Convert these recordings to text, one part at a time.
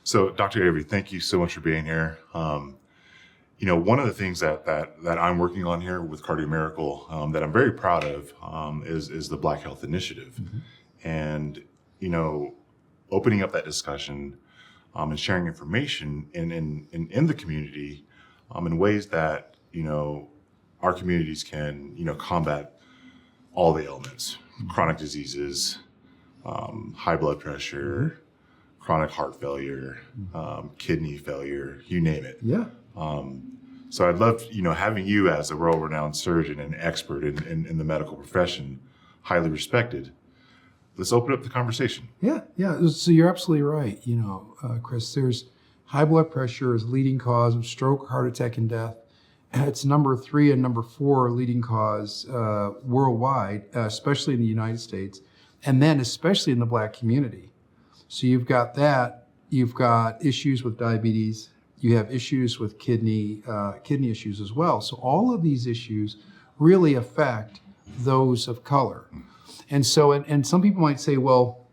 So, Dr. Avery, thank you so much for being here. One of the things that I'm working on here with Cardio Miracle that I'm very proud of is the Black Health Initiative. And, opening up that discussion and sharing information in the community in ways that, our communities can, combat all the ailments, chronic diseases, high blood pressure, chronic heart failure, kidney failure, you name it. Yeah. So I'd love, having you as a world-renowned surgeon and expert in the medical profession, highly respected. Let's open up the conversation. Yeah. So you're absolutely right. Chris, there's high blood pressure is leading cause of stroke, heart attack, and death. It's number 3 and number 4 leading cause worldwide, especially in the United States, and then especially in the Black community. So you've got that. You've got issues with diabetes. You have issues with kidney issues as well. So all of these issues really affect those of color. And so, and some people might say, well,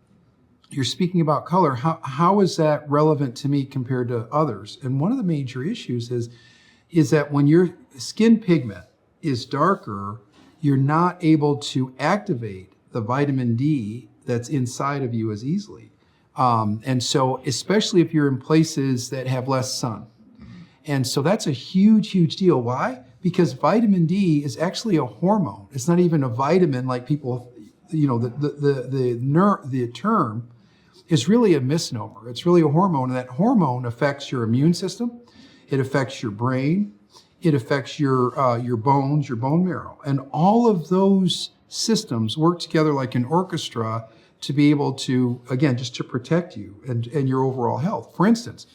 you're speaking about color. How is that relevant to me compared to others? And one of the major issues is that when your skin pigment is darker, you're not able to activate the vitamin D that's inside of you as easily. And so, especially if you're in places that have less sun. And so that's a huge, huge deal. Why? Because vitamin D is actually a hormone. It's not even a vitamin like people, the term is really a misnomer. It's really a hormone, and that hormone affects your immune system. It affects your brain. It affects your bones, your bone marrow. And all of those systems work together like an orchestra to be able to, again, just to protect you and your overall health. For instance,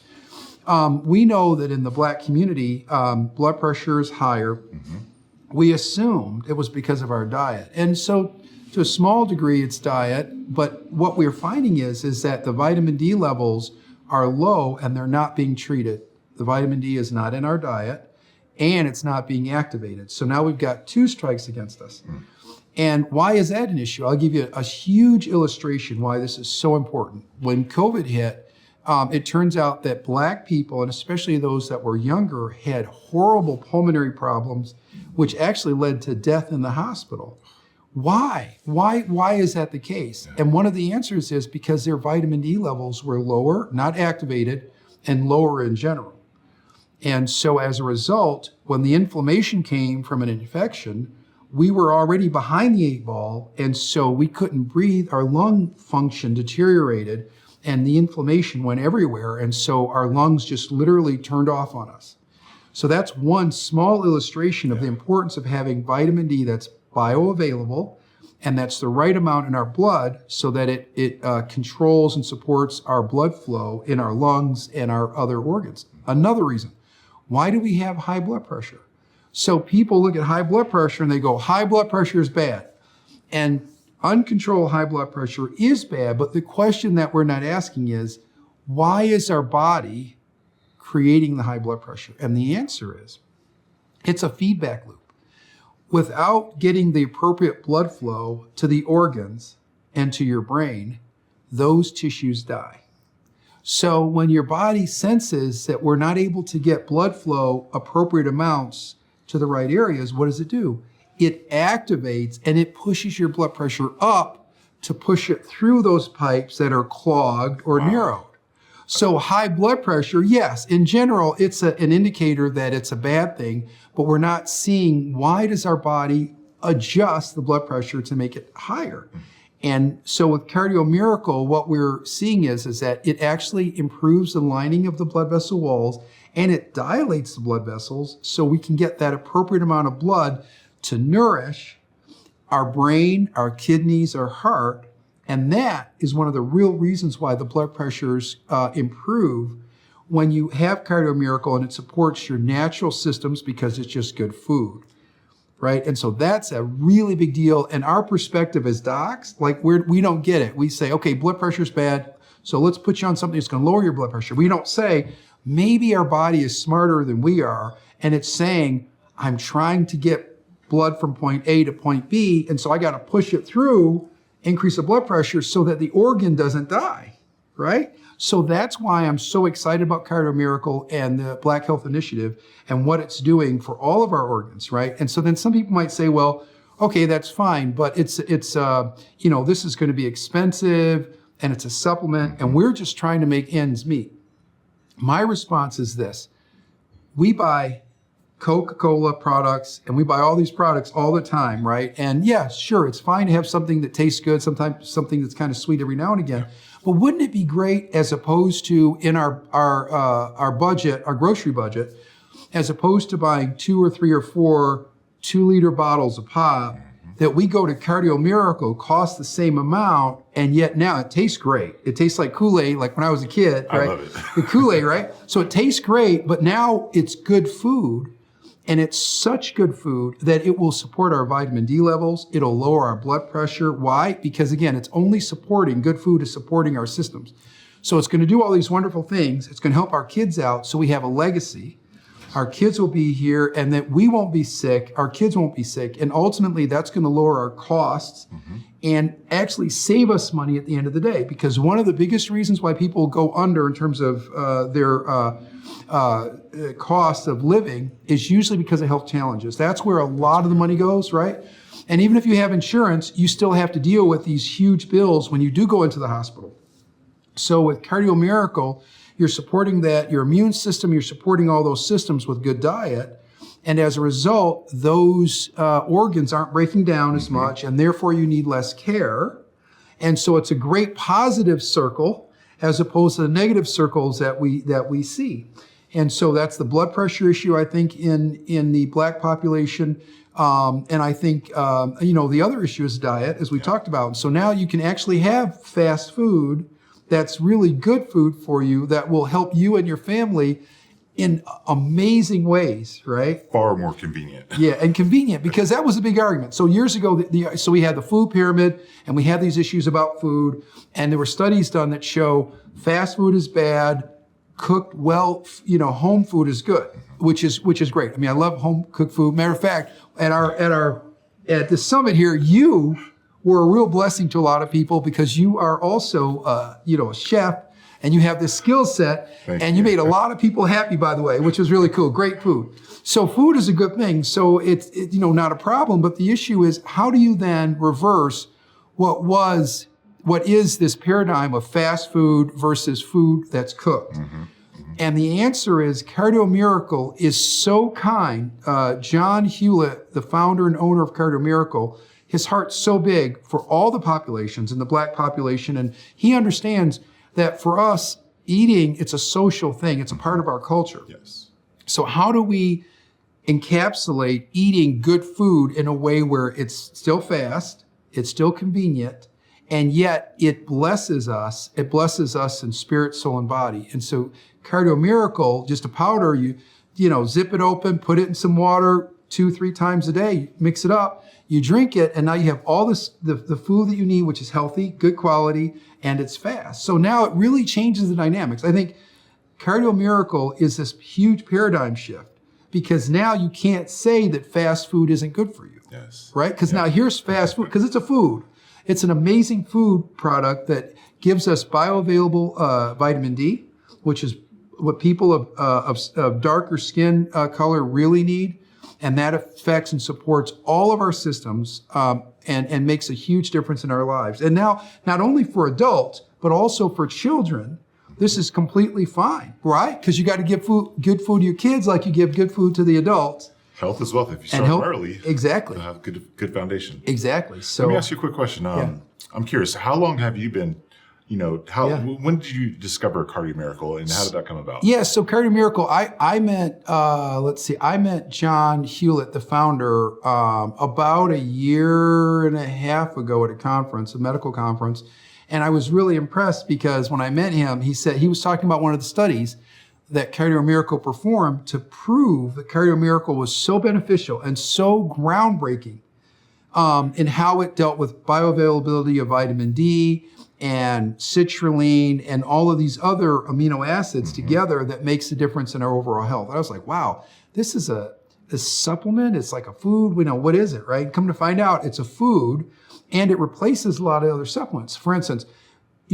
we know that in the Black community, blood pressure is higher. Mm-hmm. We assumed it was because of our diet. And so to a small degree, it's diet. But what we're finding is that the vitamin D levels are low and they're not being treated. The vitamin D is not in our diet and it's not being activated. So now we've got 2 strikes against us. Mm. And why is that an issue? I'll give you a huge illustration why this is so important. When COVID hit, it turns out that Black people, and especially those that were younger, had horrible pulmonary problems, which actually led to death in the hospital. Why? Why is that the case? Yeah. And one of the answers is because their vitamin D levels were lower, not activated, and lower in general. And so as a result, when the inflammation came from an infection, we were already behind the 8 ball, and so we couldn't breathe. Our lung function deteriorated, and the inflammation went everywhere, and so our lungs just literally turned off on us. So that's one small illustration of the importance of having vitamin D that's bioavailable, and that's the right amount in our blood so that it controls and supports our blood flow in our lungs and our other organs. Another reason, why do we have high blood pressure? So people look at high blood pressure and they go, high blood pressure is bad. And uncontrolled high blood pressure is bad, but the question that we're not asking is, why is our body creating the high blood pressure? And the answer is, it's a feedback loop. Without getting the appropriate blood flow to the organs and to your brain, those tissues die. So when your body senses that we're not able to get blood flow appropriate amounts to the right areas, what does it do? It activates and it pushes your blood pressure up to push it through those pipes that are clogged or narrowed. So high blood pressure, yes, in general, it's an indicator that it's a bad thing, but we're not seeing why does our body adjust the blood pressure to make it higher. And so with Cardio Miracle, what we're seeing is that it actually improves the lining of the blood vessel walls and it dilates the blood vessels so we can get that appropriate amount of blood to nourish our brain, our kidneys, our heart. And that is one of the real reasons why the blood pressures improve when you have Cardio Miracle, and it supports your natural systems because it's just good food, right? And so that's a really big deal. And our perspective as docs, like we don't get it. We say, okay, blood pressure is bad, so let's put you on something that's going to lower your blood pressure. We don't say, maybe our body is smarter than we are, and it's saying, I'm trying to get blood from point A to point B, and so I got to push it through, increase the blood pressure so that the organ doesn't die, right? So that's why I'm so excited about Cardio Miracle and the Black Health Initiative and what it's doing for all of our organs, right? And so then some people might say, well, okay, that's fine, but it's this is going to be expensive and it's a supplement and we're just trying to make ends meet. My response is this. We buy Coca-Cola products and we buy all these products all the time, right? And yeah, sure, it's fine to have something that tastes good, sometimes something that's kind of sweet every now and again. But wouldn't it be great as opposed to in our budget, our grocery budget, as opposed to buying 2 or 3 or 4 2-liter bottles of pop, that we go to Cardio Miracle, costs the same amount, and yet now it tastes great. It tastes like Kool-Aid, like when I was a kid, right? I love it. The Kool-Aid, right? So it tastes great, but now it's good food, and it's such good food that it will support our vitamin D levels. It'll lower our blood pressure. Why? Because again, it's only supporting, good food is supporting our systems. So it's going to do all these wonderful things. It's going to help our kids out so we have a legacy. Our kids will be here and that we won't be sick, our kids won't be sick, and ultimately that's going to lower our costs and actually save us money at the end of the day. Because one of the biggest reasons why people go under in terms of their cost of living is usually because of health challenges. That's where a lot of the money goes, right? And even if you have insurance, you still have to deal with these huge bills when you do go into the hospital. So with Cardio Miracle, you're supporting that, your immune system, you're supporting all those systems with good diet. And as a result, those organs aren't breaking down as much, and therefore you need less care. And so it's a great positive circle as opposed to the negative circles that we see. And so that's the blood pressure issue, I think, in the Black population. And I think, the other issue is diet, as we talked about. And so now you can actually have fast food that's really good food for you that will help you and your family in amazing ways, right? Far more convenient. Yeah, and convenient, because that was a big argument. So years ago, so we had the food pyramid, and we had these issues about food, and there were studies done that show fast food is bad, cooked well, home food is good, which is great. I mean, I love home cooked food. Matter of fact, at the summit here, you were a real blessing to a lot of people because you are also, a chef, and you have this skill set, and you made a lot of people happy, by the way, which was really cool. Great food. So food is a good thing. So it's not a problem, but the issue is how do you then reverse what is this paradigm of fast food versus food that's cooked? And the answer is Cardio Miracle is so kind. John Hewlett, the founder and owner of Cardio Miracle, his heart's so big for all the populations and the Black population. And he understands that for us, eating, it's a social thing. It's a part of our culture. Yes. So how do we encapsulate eating good food in a way where it's still fast, it's still convenient, and yet it blesses us. It blesses us in spirit, soul, and body. And so Cardio Miracle, just a powder, you zip it open, put it in some water 2-3 times a day, mix it up, you drink it, and now you have all this, the food that you need, which is healthy, good quality, and it's fast. So now it really changes the dynamics. I think Cardio Miracle is this huge paradigm shift because now you can't say that fast food isn't good for you. Yes. Right? Because now here's fast food, because it's a food. It's an amazing food product that gives us bioavailable vitamin D, which is what people of darker skin color really need. And that affects and supports all of our systems and makes a huge difference in our lives. And now, not only for adults, but also for children, this is completely fine, right? Because you got to give good food to your kids like you give good food to the adults. Health is wealth. If you start early, exactly, you'll have good foundation. Exactly. So let me ask you a quick question. I'm curious, how long have you been, when did you discover Cardio Miracle and how did that come about? Yeah, so Cardio Miracle, I met John Hewlett, the founder, about 1.5 years ago at a medical conference. And I was really impressed because when I met him, he said he was talking about one of the studies that Cardio Miracle performed to prove that Cardio Miracle was so beneficial and so groundbreaking in how it dealt with bioavailability of vitamin D and citrulline and all of these other amino acids together that makes a difference in our overall health. And I was like, wow, this is a supplement. It's like a food. We know, what is it, right? Come to find out, it's a food and it replaces a lot of other supplements. For instance,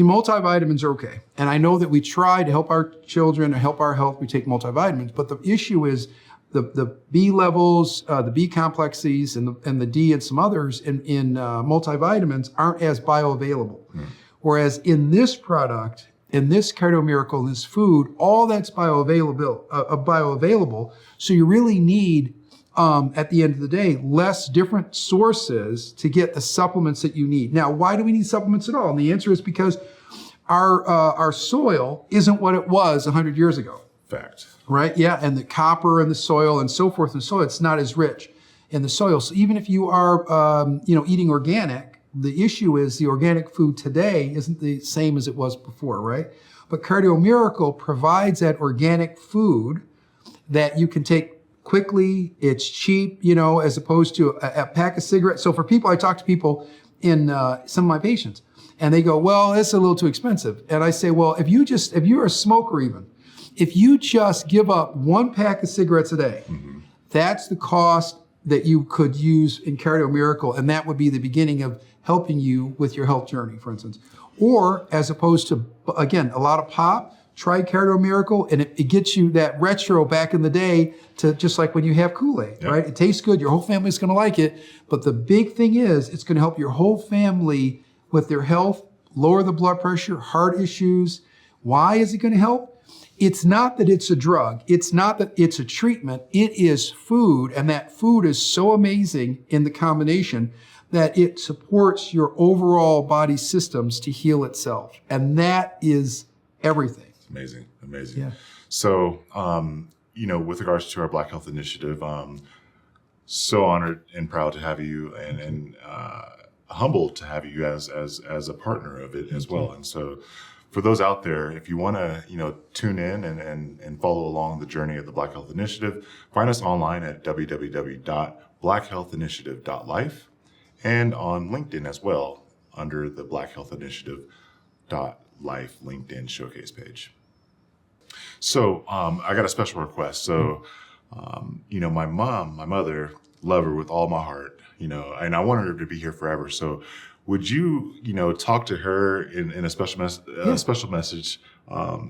multivitamins are okay. And I know that we try to help our children and help our health, we take multivitamins, but the issue is the B levels, the B complexes and the D and some others in multivitamins aren't as bioavailable. Whereas in this product, in this Cardio Miracle, in this food, all that's bioavailable. So you really need, at the end of the day, less different sources to get the supplements that you need. Now, why do we need supplements at all? And the answer is because our soil isn't what it was 100 years ago. Fact. Right? Yeah. And the copper in the soil and so forth and so it's not as rich in the soil. So even if you are, eating organic, the issue is the organic food today isn't the same as it was before, right? But Cardio Miracle provides that organic food that you can take quickly. It's cheap, as opposed to a pack of cigarettes. So for people, I talk to people in some of my patients and they go, well, it's a little too expensive. And I say, well, if you're a smoker even, if you just give up one pack of cigarettes a day, that's the cost that you could use in Cardio Miracle. And that would be the beginning of helping you with your health journey, for instance. Or as opposed to, again, a lot of pop, try Cardio Miracle, and it gets you that retro back in the day to just like when you have Kool-Aid, right? It tastes good. Your whole family's going to like it. But the big thing is it's going to help your whole family with their health, lower the blood pressure, heart issues. Why is it going to help? It's not that it's a drug. It's not that it's a treatment. It is food, and that food is so amazing in the combination that it supports your overall body systems to heal itself. And that is everything. Amazing. Yeah. So, with regards to our Black Health Initiative, so honored and proud to have you and humbled to have you as a partner of it as well. And so for those out there, if you want to, tune in and follow along the journey of the Black Health Initiative, find us online at www.blackhealthinitiative.life and on LinkedIn as well under the Black Health Initiative.life LinkedIn showcase page. So I got a special request. So, my mother, love her with all my heart, and I wanted her to be here forever. So would you, talk to her in a special message?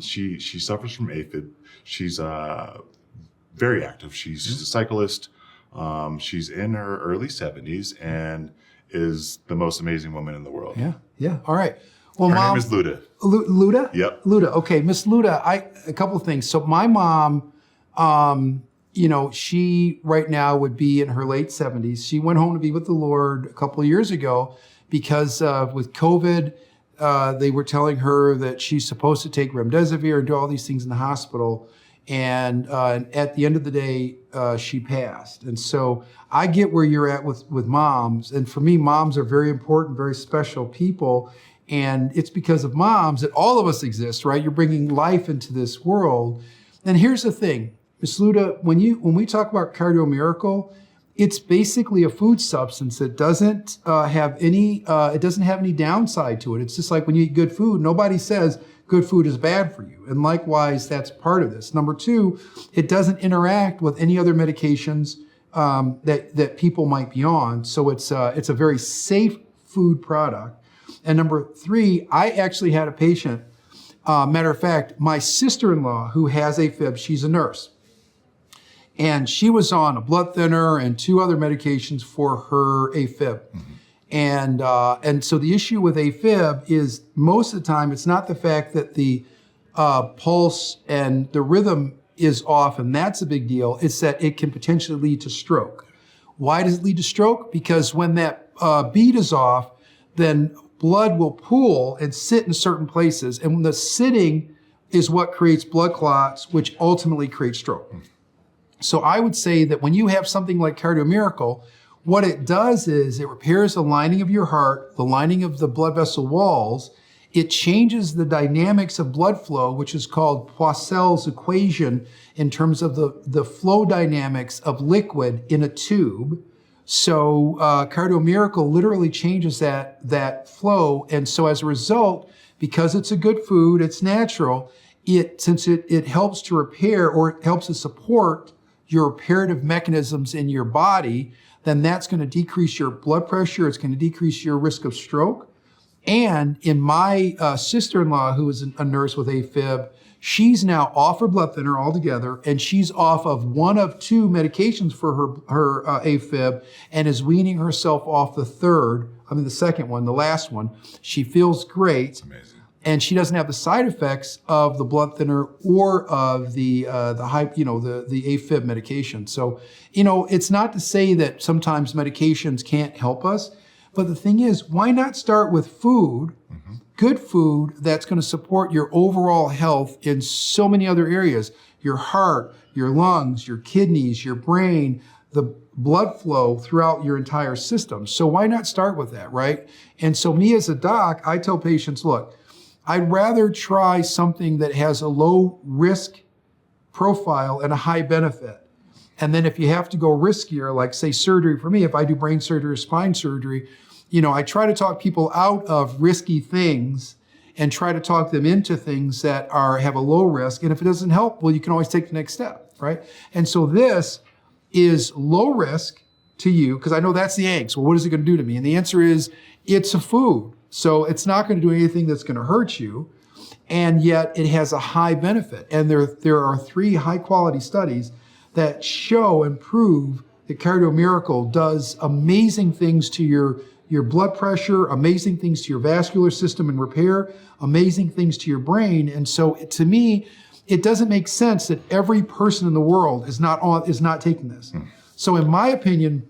She suffers from AFib. She's very active. She's a cyclist. She's in her early 70s and is the most amazing woman in the world. Yeah. All right. Well, her Mom, name is Luda. Luda? Yep. Luda. Okay, Miss Luda, a couple of things. So my mom, she right now would be in her late 70s. She went home to be with the Lord a couple of years ago because with COVID, they were telling her that she's supposed to take remdesivir and do all these things in the hospital. And at the end of the day, she passed. And so I get where you're at with moms. And for me, moms are very important, very special people. And it's because of moms that all of us exist, right? You're bringing life into this world. And here's the thing, Ms. Luda, when we talk about Cardio Miracle, it's basically a food substance that doesn't have any downside to it. It's just like when you eat good food, nobody says good food is bad for you. And likewise, that's part of this. Number two, it doesn't interact with any other medications that people might be on. So it's a very safe food product. And number three, I actually had a patient, matter of fact, my sister-in-law who has AFib, she's a nurse. And she was on a blood thinner and 2 other medications for her AFib. And so the issue with AFib is most of the time, it's not the fact that the pulse and the rhythm is off, and that's a big deal. It's that it can potentially lead to stroke. Why does it lead to stroke? Because when that beat is off, then blood will pool and sit in certain places. And when the sitting is what creates blood clots, which ultimately creates stroke. So I would say that when you have something like Cardio Miracle, what it does is it repairs the lining of your heart, the lining of the blood vessel walls. It changes the dynamics of blood flow, which is called Poiseuille's equation in terms of the flow dynamics of liquid in a tube. So Cardio Miracle literally changes that flow. And so as a result, because it's a good food, it's natural, since it helps to repair or it helps to support your reparative mechanisms in your body, then that's going to decrease your blood pressure. It's going to decrease your risk of stroke. And in my sister-in-law, who is a nurse with AFib, she's now off her blood thinner altogether, and she's off of one of 2 medications for her AFib, and is weaning herself off the second one, the last one. She feels great. Amazing. And she doesn't have the side effects of the blood thinner or of the AFib medication. So, it's not to say that sometimes medications can't help us, but the thing is, why not start with food, good food that's going to support your overall health in so many other areas: your heart, your lungs, your kidneys, your brain, the blood flow throughout your entire system. So why not start with that, right? And so me as a doc, I tell patients, look, I'd rather try something that has a low risk profile and a high benefit. And then if you have to go riskier, like say surgery for me, if I do brain surgery or spine surgery, I try to talk people out of risky things and try to talk them into things that have a low risk. And if it doesn't help, well, you can always take the next step, right? And so this is low risk to you, because I know that's the angst. Well, what is it going to do to me? And the answer is, it's a food. So it's not going to do anything that's going to hurt you, and yet it has a high benefit. And there are 3 high-quality studies that show and prove that Cardio Miracle does amazing things to your blood pressure, amazing things to your vascular system and repair, amazing things to your brain. And so to me, it doesn't make sense that every person in the world is not taking this. So in my opinion,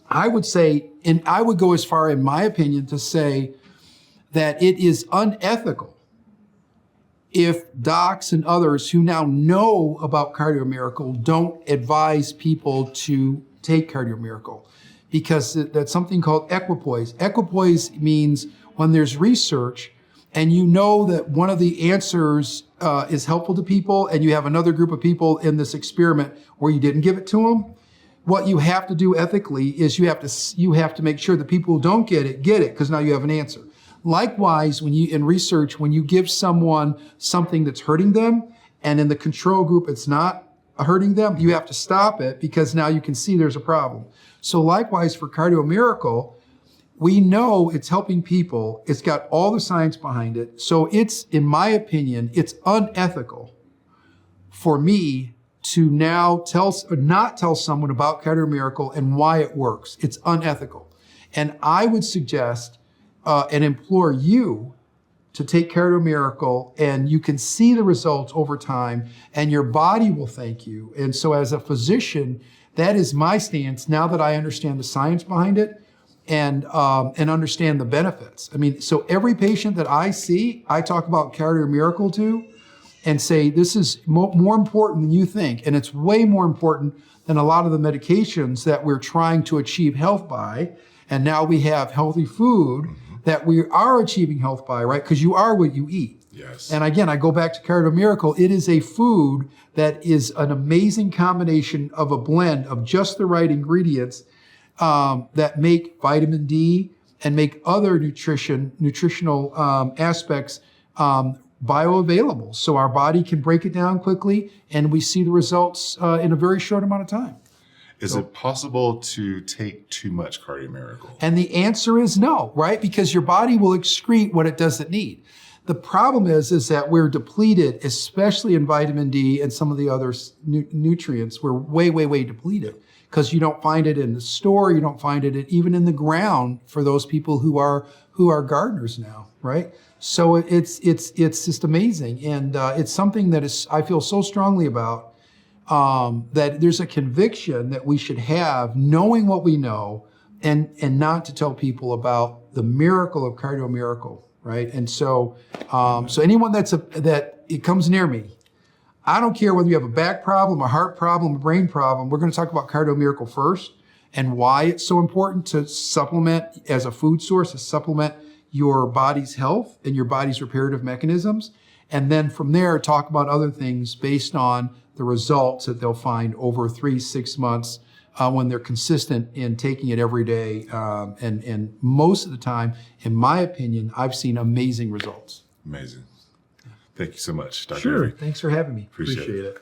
I would say, and I would go as far in my opinion to say that it is unethical if docs and others who now know about Cardio Miracle don't advise people to take Cardio Miracle, because that's something called equipoise. Equipoise means when there's research and you know that one of the answers is helpful to people, and you have another group of people in this experiment where you didn't give it to them, what you have to do ethically is you have to make sure that people who don't get it, because now you have an answer. Likewise, in research, when you give someone something that's hurting them, and in the control group it's not hurting them, you have to stop it, because now you can see there's a problem. So likewise for Cardio Miracle, we know it's helping people. It's got all the science behind it. So it's, in my opinion, it's unethical for me to now not tell someone about Cardio Miracle and why it works. It's unethical. And I would suggest and implore you to take Cardio Miracle, and you can see the results over time, and your body will thank you. And so as a physician, that is my stance now that I understand the science behind it and understand the benefits. I mean, so every patient that I see, I talk about Cardio Miracle to and say, this is more important than you think. And it's way more important than a lot of the medications that we're trying to achieve health by. And now we have healthy food that we are achieving health by, right? Because you are what you eat. Yes. And again, I go back to Cardio Miracle. It is a food that is an amazing combination of a blend of just the right ingredients that make vitamin D and make other nutritional aspects bioavailable. So our body can break it down quickly, and we see the results in a very short amount of time. Is it possible to take too much Cardio Miracle? And the answer is no, right? Because your body will excrete what it doesn't need. The problem is that we're depleted, especially in vitamin D and some of the other nutrients. We're way, way, way depleted, because you don't find it in the store. You don't find it even in the ground for those people who are gardeners now, right? So it's just amazing. And it's something that I feel so strongly about. That there's a conviction that we should have, knowing what we know, and not to tell people about the miracle of Cardio Miracle, right? And so, so anyone that it comes near me, I don't care whether you have a back problem, a heart problem, a brain problem. We're going to talk about Cardio Miracle first, and why it's so important to supplement as a food source, to supplement your body's health and your body's reparative mechanisms. And then from there, talk about other things based on the results that they'll find over 3-6 months when they're consistent in taking it every day. And most of the time, in my opinion, I've seen amazing results. Amazing. Thank you so much, Dr. Sure. Avery. Thanks for having me. Appreciate it.